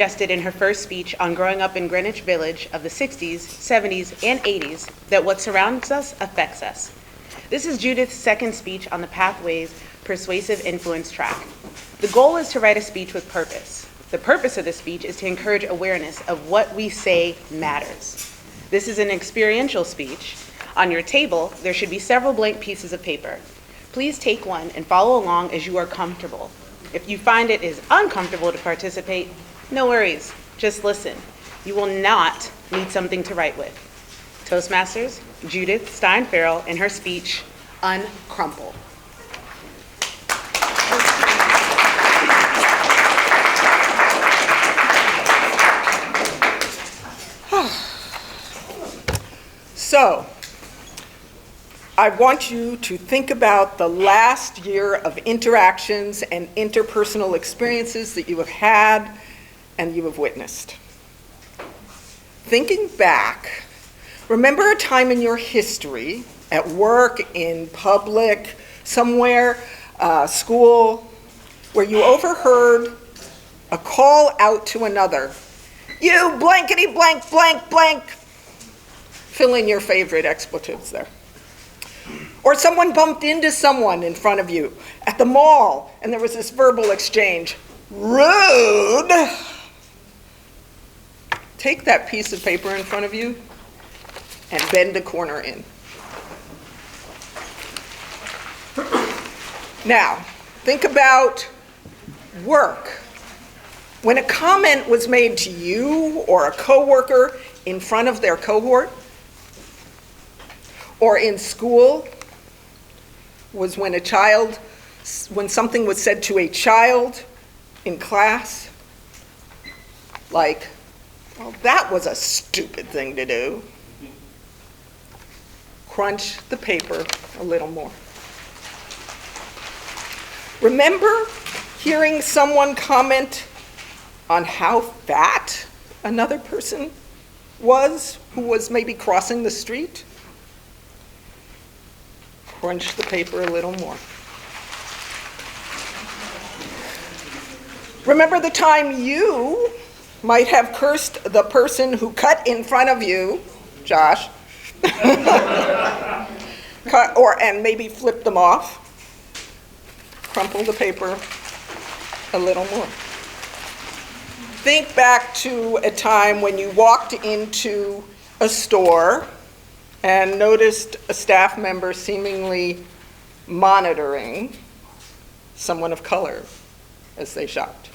suggested in her first speech on growing up in Greenwich Village of the 60s, 70s, and 80s that what surrounds us affects us. This is Judith's second speech on the Pathways Persuasive Influence track. The goal is to write a speech with purpose. The purpose of the speech is to encourage awareness of what we say matters. This is an experiential speech. On your table, there should be several blank pieces of paper. Please take one and follow along as you are comfortable. If you find it is uncomfortable to participate, no worries, just listen. You will not need something to write with. Toastmasters, Judith Stein-Farrall, in her speech, Uncrumple. So, I want you to think about the last year of interactions and interpersonal experiences that you have had and you have witnessed. Thinking back, remember a time in your history, at work, in public, somewhere, school, where you overheard a call out to another. You blankety blank blank blank. Fill in your favorite expletives there. Or someone bumped into someone in front of you at the mall and there was this verbal exchange. Rude. Take that piece of paper in front of you and bend a corner in. Now, think about work. When a comment was made to you or a coworker in front of their cohort, or in school, was when something was said to a child in class, like, well, that was a stupid thing to do. Crunch the paper a little more. Remember hearing someone comment on how fat another person was who was maybe crossing the street? Crunch the paper a little more. Remember the time you might have cursed the person who cut in front of you, Josh, and maybe flipped them off. Crumple the paper a little more. Think back to a time when you walked into a store and noticed a staff member seemingly monitoring someone of color as they shopped.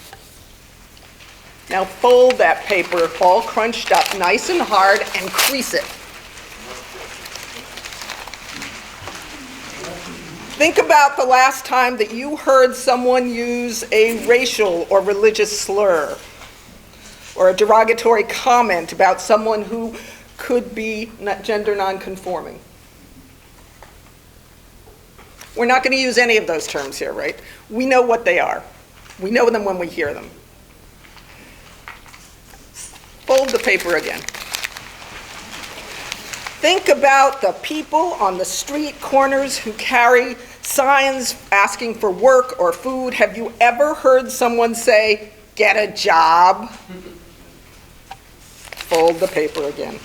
Now fold that paper all crunched up nice and hard and crease it. Think about the last time that you heard someone use a racial or religious slur or a derogatory comment about someone who could be gender nonconforming. We're not going to use any of those terms here, right? We know what they are. We know them when we hear them. Fold the paper again. Think about the people on the street corners who carry signs asking for work or food. Have you ever heard someone say, "Get a job"? Fold the paper again.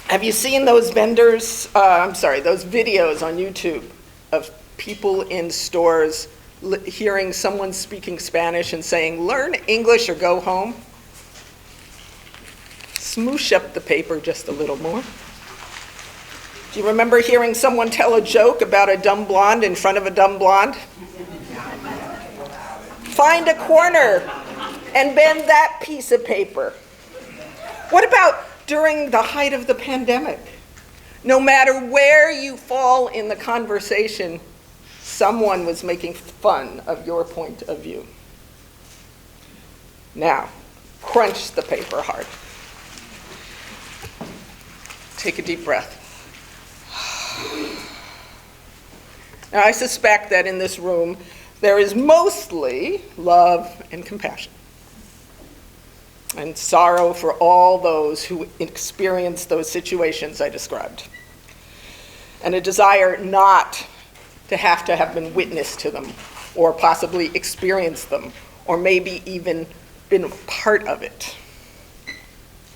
Have you seen those those videos on YouTube of people in stores hearing someone speaking Spanish and saying, "Learn English or go home"? Smoosh up the paper just a little more. Do you remember hearing someone tell a joke about a dumb blonde in front of a dumb blonde? Find a corner and bend that piece of paper. What about during the height of the pandemic? No matter where you fall in the conversation, someone was making fun of your point of view. Now, crunch the paper hard. Take a deep breath. Now, I suspect that in this room, there is mostly love and compassion, and sorrow for all those who experience those situations I described, and a desire not to have been witness to them, or possibly experience them, or maybe even been a part of it.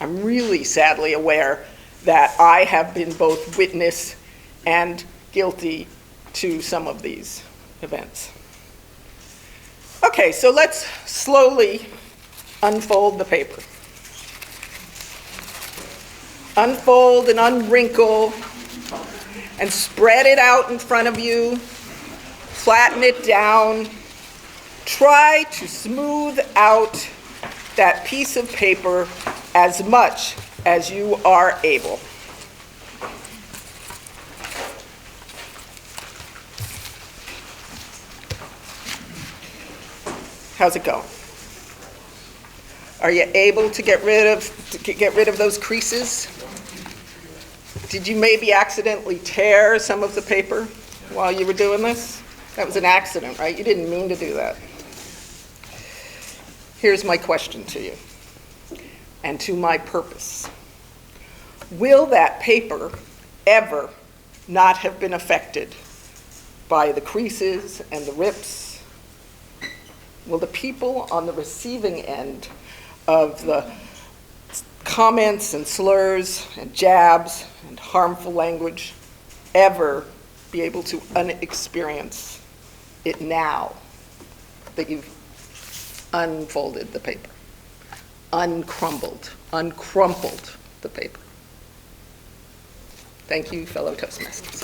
I'm really sadly aware that I have been both witness and guilty to some of these events. Okay, so let's slowly unfold the paper. Unfold and unwrinkle and spread it out in front of you. Flatten it down. Try to smooth out that piece of paper as much as you are able. How's it going? Are you able to get rid of those creases? Did you maybe accidentally tear some of the paper while you were doing this? That was an accident, right? You didn't mean to do that. Here's my question to you, and to my purpose. Will that paper ever not have been affected by the creases and the rips? Will the people on the receiving end of the comments and slurs and jabs and harmful language ever be able to unexperience it now that you've unfolded the paper, uncrumpled the paper? Thank you, fellow Toastmasters.